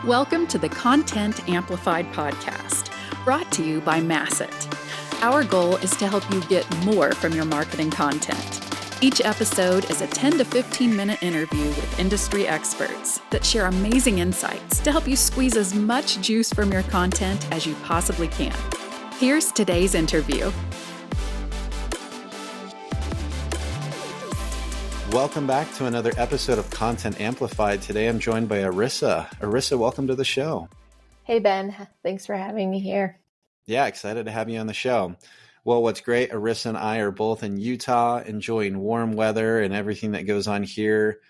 Welcome to the Content Amplified podcast, brought to you by Masset. Our goal is to help you get more from your marketing content. Each episode is a 10 to 15 minute interview with industry experts that share amazing insights to help you squeeze as much juice from your content as you possibly can. Here's today's interview. Welcome back to another episode of Content Amplified. Today I'm joined by Arissa. Arissa, welcome to the show. Hey, Ben. Thanks for having me here. Yeah, excited to have you on the show. Well, what's great, Arissa and I are both in Utah, enjoying warm weather and everything that goes on here.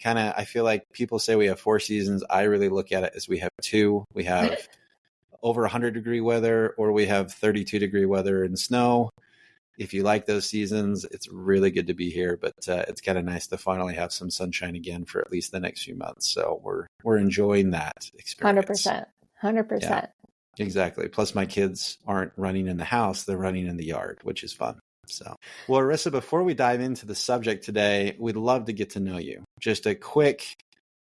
I feel like people say we have 4 seasons. I really look at it as we have 2. We have over 100-degree weather, or we have 32-degree weather and snow. If you like those seasons, it's really good to be here, but it's kind of nice to finally have some sunshine again for at least the next few months. So we're enjoying that experience. 100%. Yeah, exactly. Plus my kids aren't running in the house, they're running in the yard, which is fun. So, well, Arissa, before we dive into the subject today, we'd love to get to know you. Just a quick,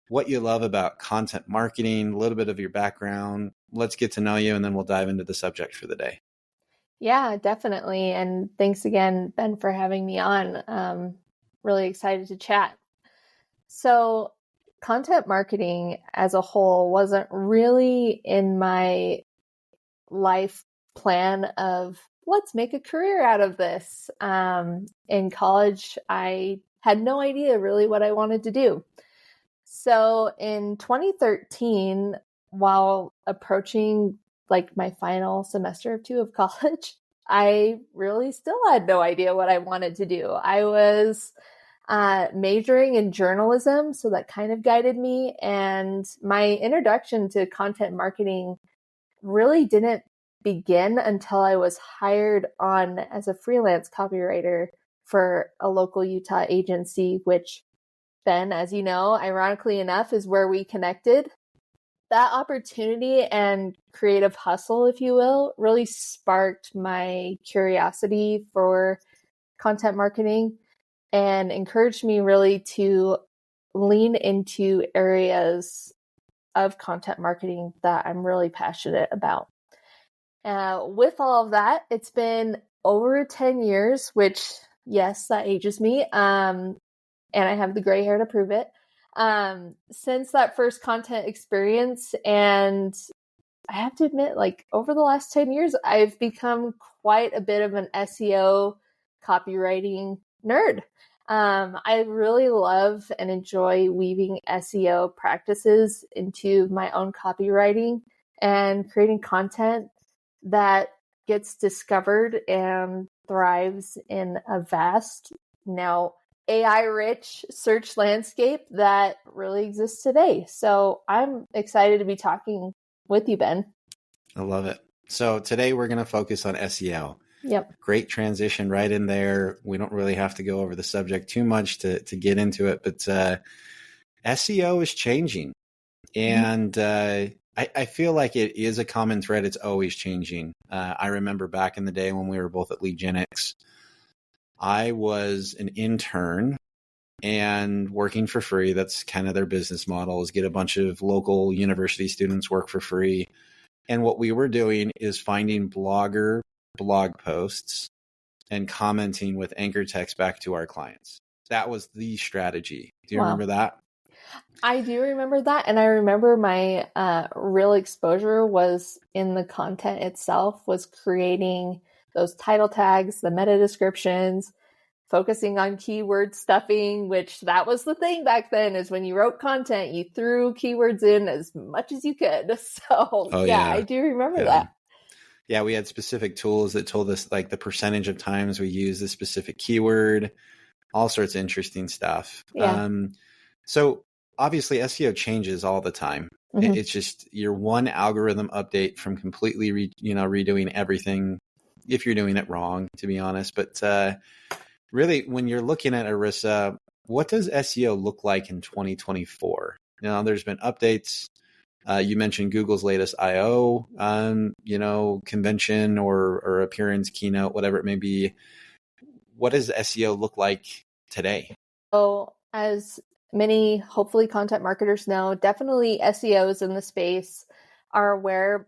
what you love about content marketing, a little bit of your background. Let's get to know you, and then we'll dive into the subject for the day. Yeah, definitely. And thanks again, Ben, for having me on. Really excited to chat. So content marketing as a whole wasn't really in my life plan of let's make a career out of this. In college, I had no idea really what I wanted to do. So in 2013, while approaching my final semester or 2 of college, I really still had no idea what I wanted to do. I was majoring in journalism, so that kind of guided me. And my introduction to content marketing really didn't begin until I was hired on as a freelance copywriter for a local Utah agency, which, Ben, as you know, ironically enough, is where we connected. That opportunity and creative hustle, if you will, really sparked my curiosity for content marketing and encouraged me really to lean into areas of content marketing that I'm really passionate about. With all of that, it's been over 10 years, which, yes, that ages me, and I have the gray hair to prove it. Since that first content experience, and I have to admit, over the last 10 years, I've become quite a bit of an SEO copywriting nerd. I really love and enjoy weaving SEO practices into my own copywriting and creating content that gets discovered and thrives in a vast, now AI-rich search landscape that really exists today. So I'm excited to be talking with you, Ben. I love it. So today we're going to focus on SEO. Yep. Great transition right in there. We don't really have to go over the subject too much to get into it, but SEO is changing. And I feel like it is a common thread. It's always changing. I remember back in the day when we were both at Legenics, I was an intern and working for free. That's kind of their business model, is get a bunch of local university students work for free. And what we were doing is finding blogger blog posts and commenting with anchor text back to our clients. That was the strategy. Do you remember that? I do remember that. And I remember my real exposure was in the content itself, was creating those title tags, the meta descriptions, focusing on keyword stuffing, which that was the thing back then, is when you wrote content, you threw keywords in as much as you could. So I do remember that. Yeah, we had specific tools that told us the percentage of times we use this specific keyword, all sorts of interesting stuff. Yeah. So obviously SEO changes all the time. Mm-hmm. It's just your one algorithm update from completely redoing everything, if you're doing it wrong, to be honest. But really, when you're looking at Arissa, what does SEO look like in 2024? There's been updates. You mentioned Google's latest I/O, convention or appearance, keynote, whatever it may be. What does SEO look like today? So as many, hopefully, content marketers know, definitely SEOs in the space are aware.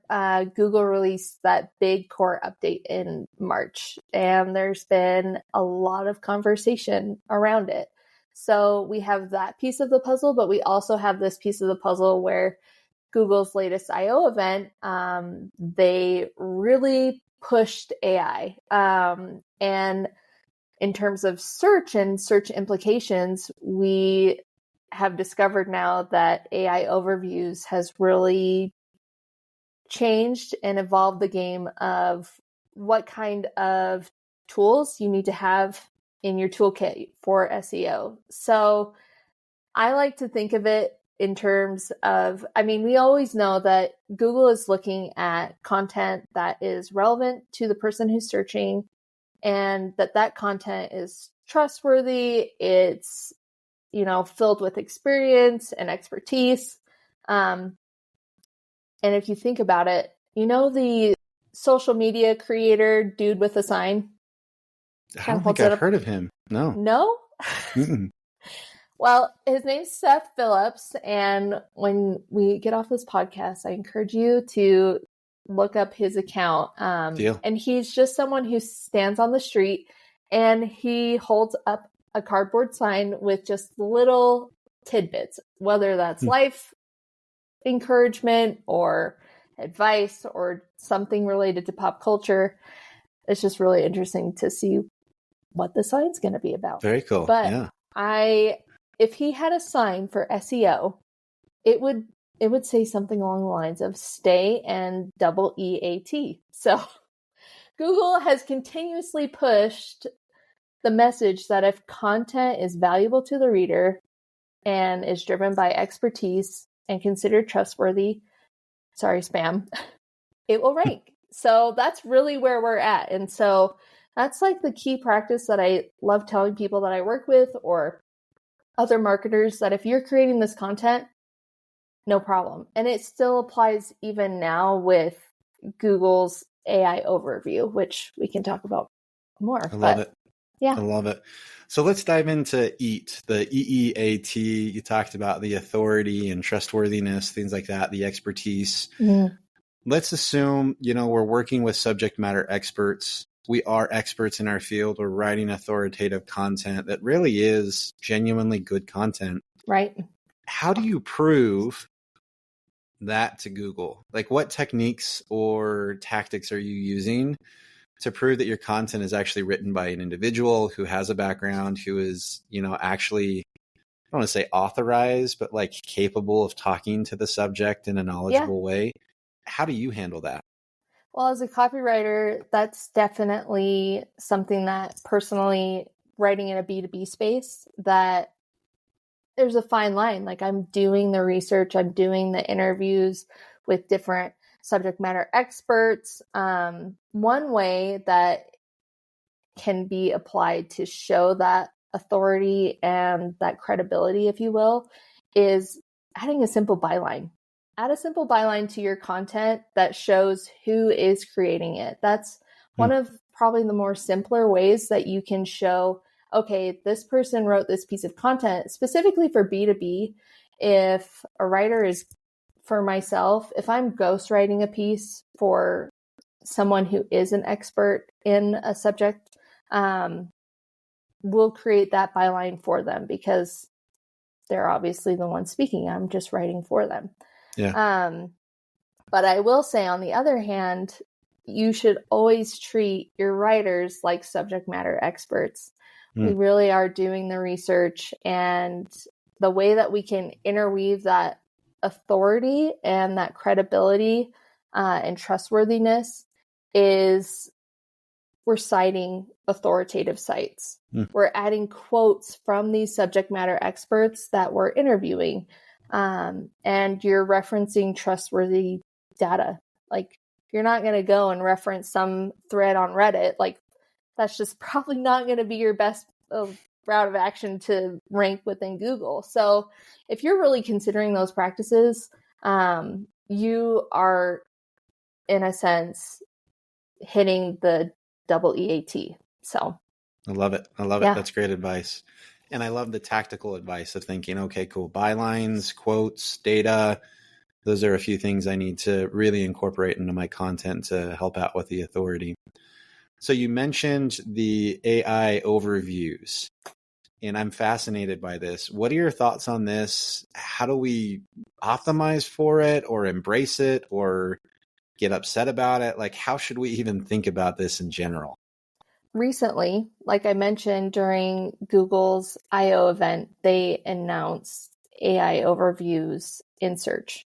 Google released that big core update in March, and there's been a lot of conversation around it. So we have that piece of the puzzle, but we also have this piece of the puzzle where Google's latest I/O event, they really pushed AI. And in terms of search and search implications, we have discovered now that AI overviews has really changed and evolved the game of what kind of tools you need to have in your toolkit for SEO. So I like to think of it in terms of, we always know that Google is looking at content that is relevant to the person who's searching, and that content is trustworthy. It's, filled with experience and expertise. And if you think about it, the social media creator dude with a sign? I don't think I've heard of him. No. No? Well, his name's Seth Phillips, and when we get off this podcast, I encourage you to look up his account. Deal. And he's just someone who stands on the street and he holds up a cardboard sign with just little tidbits, whether that's life encouragement or advice or something related to pop culture. It's just really interesting to see what the sign's going to be about. Very cool. But yeah. If he had a sign for SEO, it would say something along the lines of stay and double EAT. So Google has continuously pushed the message that if content is valuable to the reader and is driven by expertise and considered trustworthy, sorry, spam, it will rank. So that's really where we're at. And so that's like the key practice that I love telling people that I work with or other marketers, that if you're creating this content, no problem. And it still applies even now with Google's AI overview, which we can talk about more. I love it. Yeah. I love it. So let's dive into EAT, the EEAT. You talked about the authority and trustworthiness, things like that, the expertise. Mm. Let's assume, we're working with subject matter experts. We are experts in our field. We're writing authoritative content that really is genuinely good content. Right. How do you prove that to Google? Like, what techniques or tactics are you using to prove that your content is actually written by an individual who has a background, who is, actually, I don't want to say authorized, but like capable of talking to the subject in a knowledgeable way? How do you handle that? Well, as a copywriter, that's definitely something that personally, writing in a B2B space, that there's a fine line. Like, I'm doing the research, I'm doing the interviews with different subject matter experts. One way that can be applied to show that authority and that credibility, if you will, is adding a simple byline. Add a simple byline to your content that shows who is creating it. That's one of probably the more simpler ways that you can show, okay, this person wrote this piece of content specifically for B2B. If a writer is, for myself, if I'm ghostwriting a piece for someone who is an expert in a subject, we'll create that byline for them because they're obviously the one speaking. I'm just writing for them. Yeah. But I will say, on the other hand, you should always treat your writers like subject matter experts. We really are doing the research, and the way that we can interweave that authority and that credibility and trustworthiness is we're citing authoritative sites. We're adding quotes from these subject matter experts that we're interviewing. And you're referencing trustworthy data. Like, you're not going to go and reference some thread on Reddit. Like, that's just probably not going to be your best route of action to rank within Google. So if you're really considering those practices, you are, in a sense, hitting the double EAT. So I love it. I love it. That's great advice. And I love the tactical advice of thinking, okay, cool, bylines, quotes, data. Those are a few things I need to really incorporate into my content to help out with the authority. So you mentioned the AI overviews, and I'm fascinated by this. What are your thoughts on this? How do we optimize for it or embrace it or get upset about it? Like, how should we even think about this in general? Recently, like I mentioned during Google's I/O event, they announced AI overviews in search,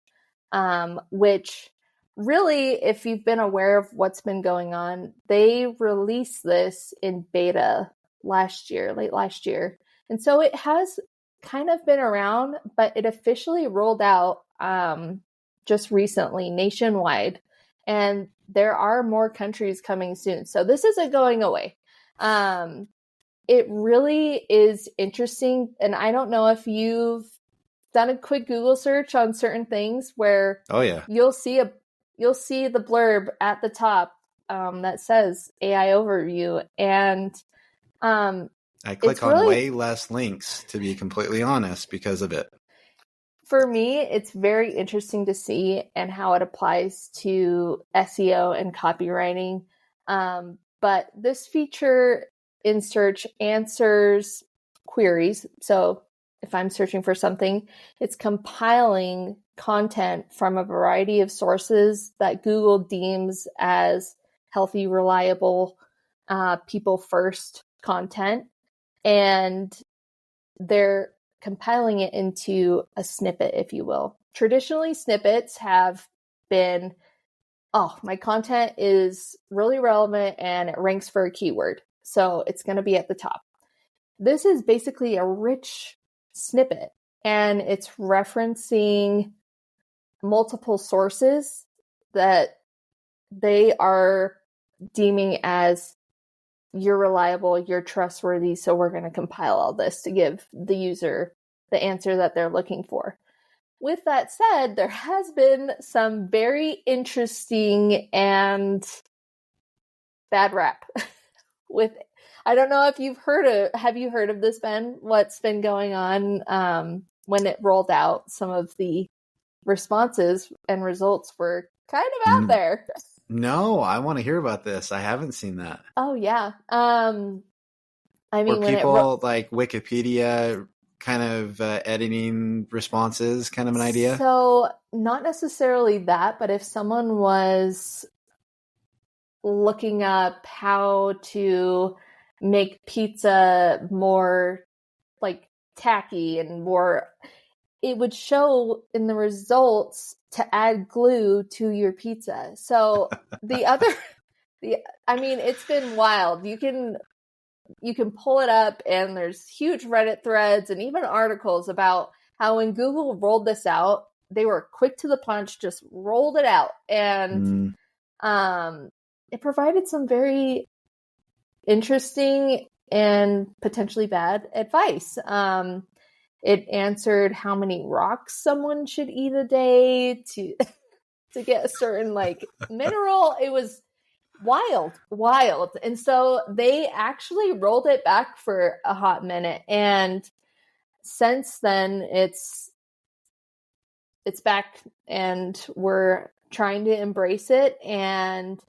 which really, if you've been aware of what's been going on, they released this in beta late last year. And so it has kind of been around, but it officially rolled out just recently nationwide. And there are more countries coming soon. So this isn't going away. It really is interesting. And I don't know if you've done a quick Google search on certain things where you'll see the blurb at the top that says AI overview, and I click on way less links, to be completely honest, because of it. For me, it's very interesting to see and how it applies to SEO and copywriting. But this feature in search answers queries. So if I'm searching for something, it's compiling content from a variety of sources that Google deems as healthy, reliable, people first content. And they're compiling it into a snippet, if you will. Traditionally, snippets have been, my content is really relevant and it ranks for a keyword, so it's going to be at the top. This is basically a rich snippet, and it's referencing multiple sources that they are deeming as you're reliable, you're trustworthy, so we're going to compile all this to give the user the answer that they're looking for. With that said, there has been some very interesting and bad rap with, I don't know if have you heard of this, Ben? What's been going on when it rolled out? Some of the responses and results were kind of out there. No, I want to hear about this. I haven't seen that. Oh, yeah. I mean, were people like Wikipedia kind of editing responses, kind of an idea? So not necessarily that, but if someone was looking up how to make pizza more like tacky and more, it would show in the results to add glue to your pizza. So I mean, it's been wild. You can pull it up, and there's huge Reddit threads and even articles about how when Google rolled this out, they were quick to the punch, just rolled it out. And it provided some very interesting and potentially bad advice. It answered how many rocks someone should eat a day to get a certain mineral. It was wild. And so they actually rolled it back for a hot minute. And since then it's back, and we're trying to embrace it. And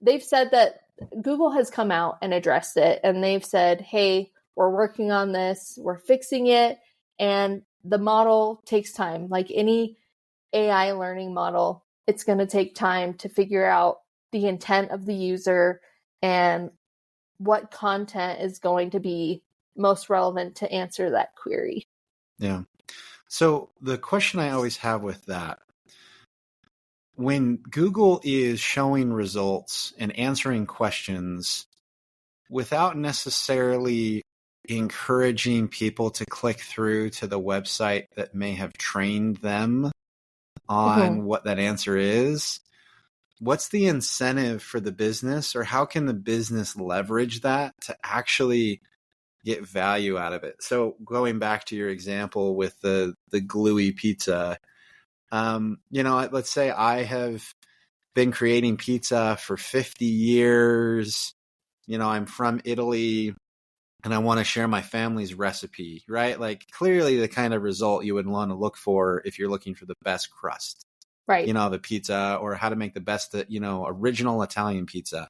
they've said that Google has come out and addressed it, and they've said, hey, we're working on this, we're fixing it. And the model takes time. Like any AI learning model, it's going to take time to figure out the intent of the user and what content is going to be most relevant to answer that query. Yeah. So the question I always have with that, when Google is showing results and answering questions without necessarily encouraging people to click through to the website that may have trained them on what that answer is, what's the incentive for the business, or how can the business leverage that to actually get value out of it? So going back to your example with the gluey pizza, let's say I have been creating pizza for 50 years. I'm from Italy. and I want to share my family's recipe, right? Like clearly the kind of result you would want to look for if you're looking for the best crust, Right. of a pizza, or how to make the best, original Italian pizza.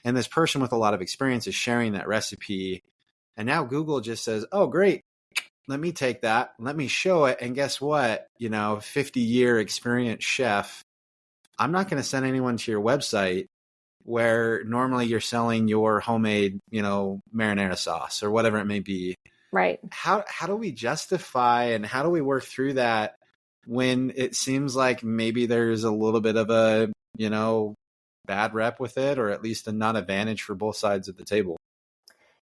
And this person with a lot of experience is sharing that recipe. And now Google just says, oh, great. Let me take that. Let me show it. And guess what? 50-year experienced chef. I'm not going to send anyone to your website where normally you're selling your homemade, marinara sauce or whatever it may be. Right. How do we justify and how do we work through that when it seems like maybe there's a little bit of a, bad rep with it, or at least a non-advantage for both sides of the table?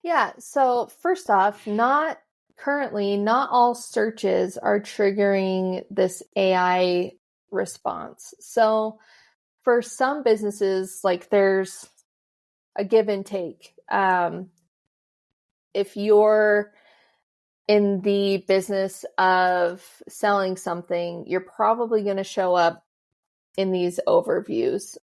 Yeah. So first off, not all searches are triggering this AI response. So for some businesses, like there's a give and take. If you're in the business of selling something, you're probably going to show up in these overviews.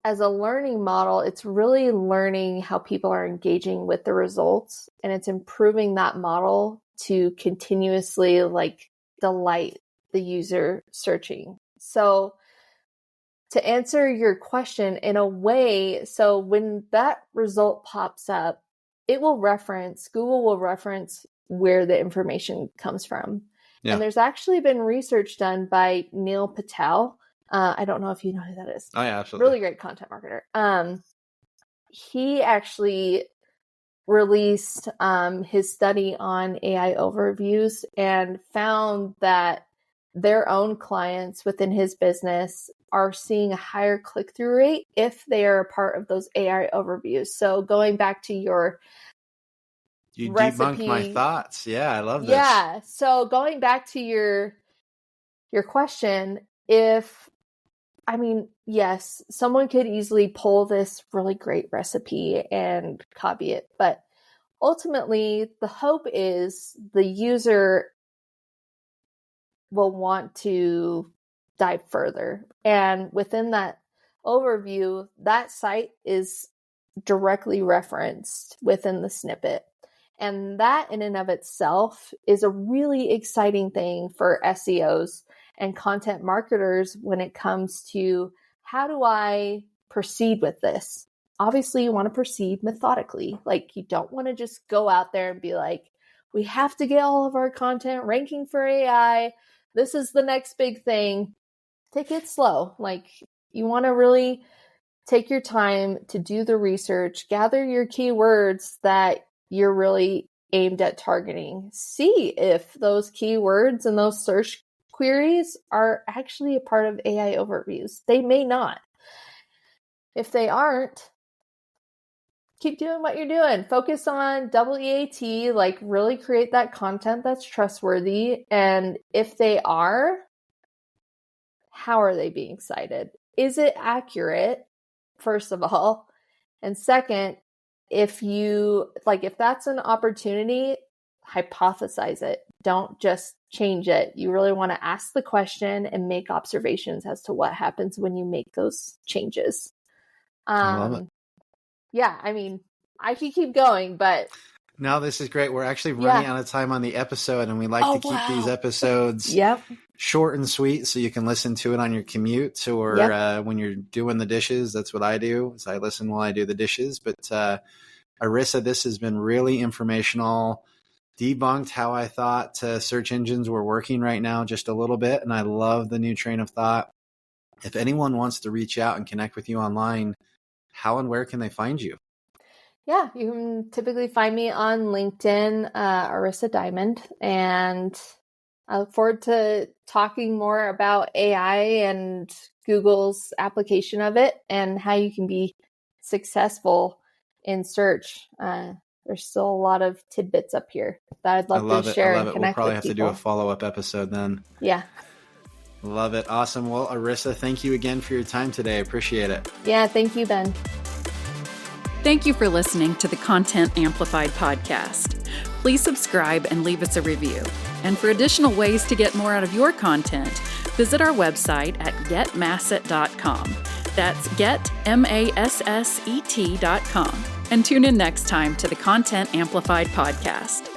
As a learning model, it's really learning how people are engaging with the results, and it's improving that model to continuously delight the user searching. So to answer your question in a way, so when that result pops up, Google will reference where the information comes from. Yeah. And there's actually been research done by Neil Patel. I don't know if you know who that is. Oh, yeah, absolutely. Really great content marketer. He actually released his study on AI overviews and found that their own clients within his business are seeing a higher click-through rate if they are a part of those AI overviews. So going back to your debunked my thoughts. Yeah, I love this. Yeah. So going back to your question, yes, someone could easily pull this really great recipe and copy it, but ultimately the hope is the user will want to dive further. And within that overview, that site is directly referenced within the snippet. And that in and of itself is a really exciting thing for SEOs and content marketers when it comes to how do I proceed with this? Obviously, you want to proceed methodically. Like, you don't want to just go out there and be like, we have to get all of our content ranking for AI. This is the next big thing. Take it slow. Like, you want to really take your time to do the research, gather your keywords that you're really aimed at targeting. See if those keywords and those search queries are actually a part of AI overviews. They may not. If they aren't, keep doing what you're doing. Focus on EAT, like really create that content that's trustworthy. And if they are, how are they being cited? Is it accurate, first of all? And second, if that's an opportunity, hypothesize it. Don't just change it. You really want to ask the question and make observations as to what happens when you make those changes. I love it. Yeah, I could keep going, but... No, this is great. We're actually running out of time on the episode, and we like to keep these episodes short and sweet so you can listen to it on your commute or when you're doing the dishes. That's what I do, is I listen while I do the dishes. But Arissa, this has been really informational, debunked how I thought search engines were working right now just a little bit, and I love the new train of thought. If anyone wants to reach out and connect with you online, how and where can they find you? Yeah, you can typically find me on LinkedIn, Arissa Diamond, and I look forward to talking more about AI and Google's application of it and how you can be successful in search. There's still a lot of tidbits up here that I'd love to share and connect with people. We'll probably have to do a follow-up episode then. Yeah. Love it. Awesome. Well, Arissa, thank you again for your time today. I appreciate it. Yeah, thank you, Ben. Thank you for listening to the Content Amplified podcast. Please subscribe and leave us a review. And for additional ways to get more out of your content, visit our website at getmasset.com. That's getmasset.com. And tune in next time to the Content Amplified podcast.